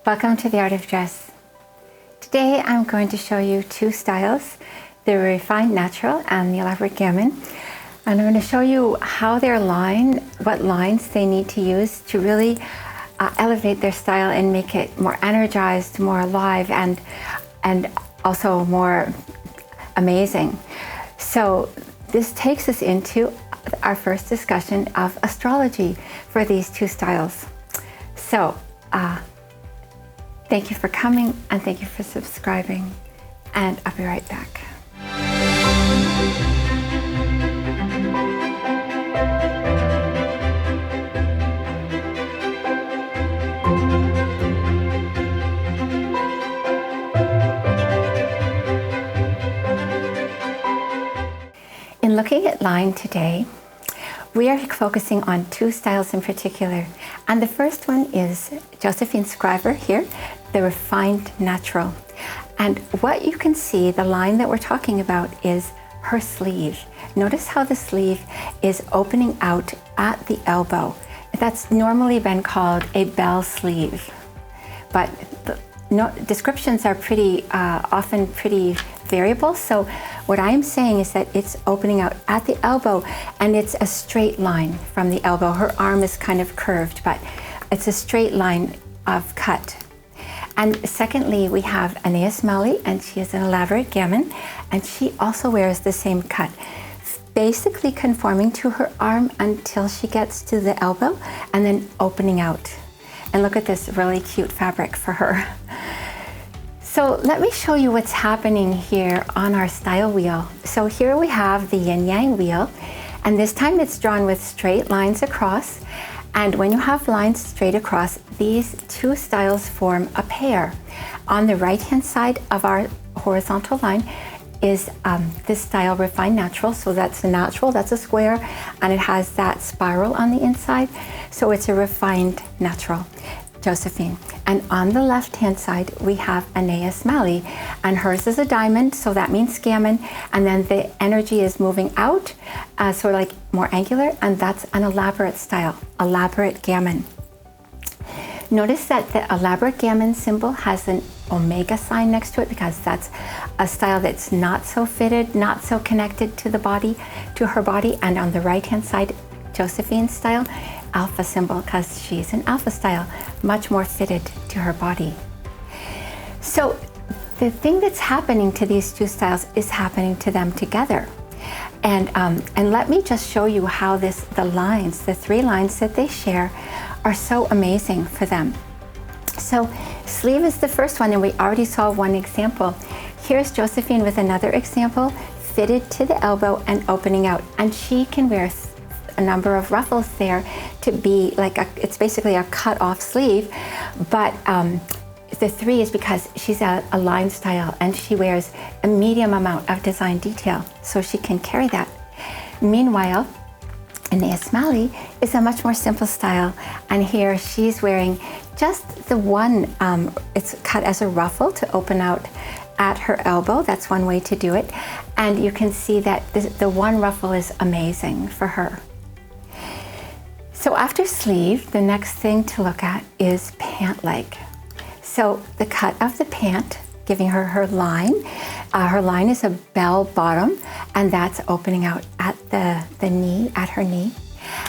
Welcome to the Art of Dress. Today I'm going to show you two styles, the Refined Natural and the Elaborate Gamine. And I'm going to show you how they're lined, what lines they need to use to really elevate their style and make it more energized, more alive, and also more amazing. So this takes us into our first discussion of astrology for these two styles. So thank you for coming and thank you for subscribing, and I'll be right back. In looking at line today, we are focusing on two styles in particular. And the first one is Josephine Scriver here, the Refined Natural. And what you can see, the line that we're talking about is her sleeve. Notice how the sleeve is opening out at the elbow. That's normally been called a bell sleeve. But descriptions are often pretty variable. So what I'm saying is that it's opening out at the elbow and it's a straight line from the elbow. Her arm is kind of curved, but it's a straight line of cut. And secondly, we have Anais, and she is an elaborate gamine, and she also wears the same cut, basically conforming to her arm until she gets to the elbow and then opening out. And look at this really cute fabric for her. So let me show you what's happening here on our style wheel. So here we have the Yin Yang Wheel, and this time it's drawn with straight lines across. And when you have lines straight across, these two styles form a pair. On the right-hand side of our horizontal line is this style Refined Natural. So that's a natural, that's a square, and it has that spiral on the inside. So it's a Refined Natural, Josephine. And on the left-hand side, we have Anais, and hers is a diamond, so that means gamine. And then the energy is moving out, sort of like more angular, and that's an elaborate style, elaborate gamine. Notice that the elaborate gamine symbol has an omega sign next to it because that's a style that's not so fitted, not so connected to the body, to her body. And on the right-hand side, Josephine's style, alpha symbol, because she's an alpha style, much more fitted to her body. So the thing that's happening to these two styles is happening to them together. And let me just show you how the three lines that they share are so amazing for them. So sleeve is the first one, and we already saw one example. Here's Josephine with another example, fitted to the elbow and opening out. And she can wear a number of ruffles there to be like it's basically a cut off sleeve, but the three is because she's a line style and she wears a medium amount of design detail, so she can carry that. Meanwhile, Anais is a much more simple style, and here she's wearing just the one, it's cut as a ruffle to open out at her elbow. That's one way to do it, and you can see that the one ruffle is amazing for her. So after sleeve, the next thing to look at is pant leg. So the cut of the pant, giving her her line. Her line is a bell bottom, and that's opening out at the knee, at her knee.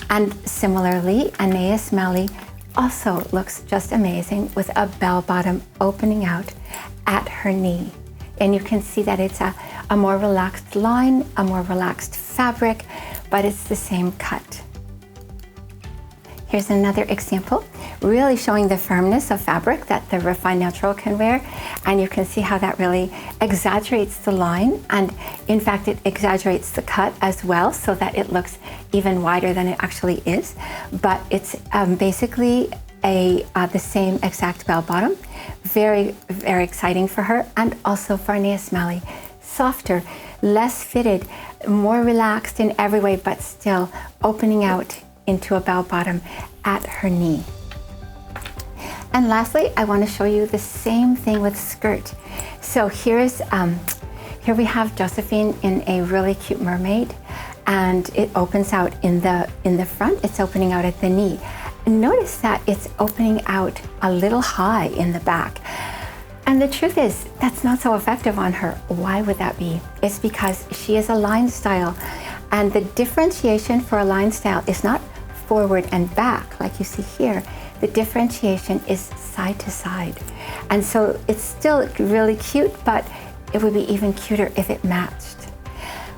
And similarly, Anais also looks just amazing with a bell bottom opening out at her knee. And you can see that it's a more relaxed line, a more relaxed fabric, but it's the same cut. Here's another example, really showing the firmness of fabric that the Refined Natural can wear. And you can see how that really exaggerates the line. And in fact, it exaggerates the cut as well, so that it looks even wider than it actually is. But it's basically the same exact bell bottom. Very, very exciting for her. And also for Anais, softer, less fitted, more relaxed in every way, but still opening out into a bell bottom at her knee. And lastly, I want to show you the same thing with skirt. So here we have Josephine in a really cute mermaid, and it opens out in the front. It's opening out at the knee, notice that it's opening out a little high in the back. And the truth is, that's not so effective on her. Why would that be? It's because she is a line style. And the differentiation for a line style is not forward and back, like you see here. The differentiation is side to side. And so it's still really cute, but it would be even cuter if it matched.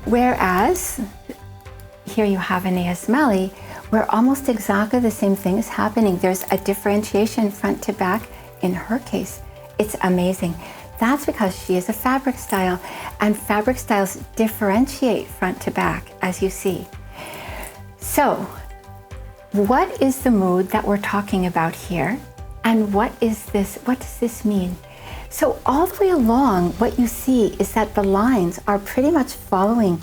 Whereas, here you have Anais Melly, where almost exactly the same thing is happening. There's a differentiation front to back. In her case, it's amazing. That's because she is a fabric style, and fabric styles differentiate front to back, as you see. So, what is the mood that we're talking about here? And what does this mean? So all the way along, what you see is that the lines are pretty much following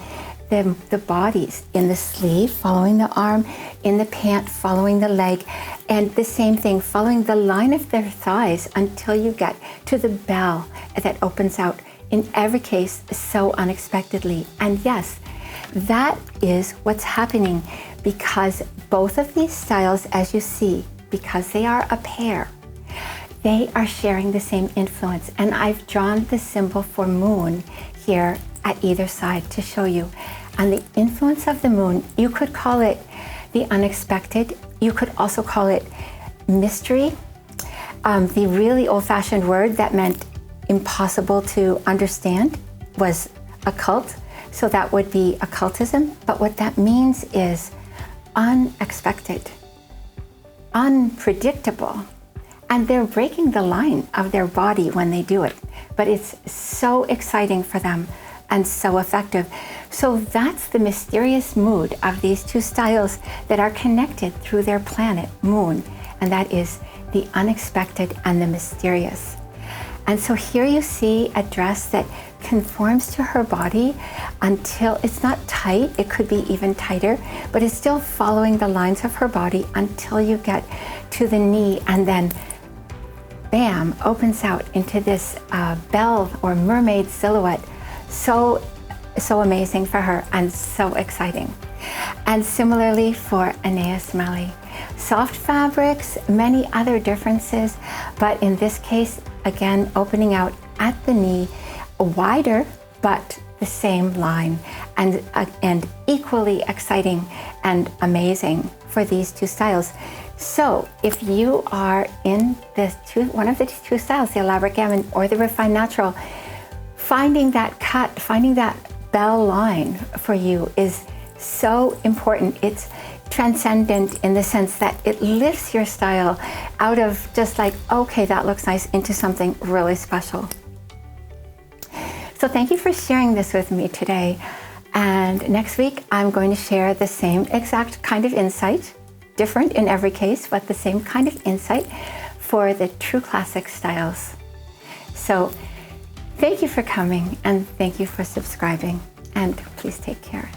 the bodies, in the sleeve, following the arm, in the pant, following the leg, and the same thing, following the line of their thighs until you get to the bell that opens out, in every case, so unexpectedly. And yes, that is what's happening, because both of these styles, as you see, because they are a pair, they are sharing the same influence. And I've drawn the symbol for moon here at either side to show you. And the influence of the moon, you could call it the unexpected. You could also call it mystery. The really old-fashioned word that meant impossible to understand was occult. So that would be occultism. But what that means is unexpected, unpredictable. And they're breaking the line of their body when they do it. But it's so exciting for them and so effective. So that's the mysterious mood of these two styles that are connected through their planet, moon. And that is the unexpected and the mysterious. And so here you see a dress that conforms to her body until it's not tight. It could be even tighter, but it's still following the lines of her body until you get to the knee, and then bam, opens out into this bell or mermaid silhouette. So amazing for her and so exciting. And similarly for Anais Melly. Soft fabrics, many other differences, but in this case, again, opening out at the knee, wider, but the same line, and equally exciting and amazing for these two styles. So if you are in one of the two styles, the elaborate gamine or the refined natural, finding that cut, finding that bell line for you is so important. It's transcendent in the sense that it lifts your style out of just like, okay, that looks nice, into something really special. So thank you for sharing this with me today. And next week, I'm going to share the same exact kind of insight, different in every case, but the same kind of insight for the true classic styles. So thank you for coming, and thank you for subscribing, and please take care.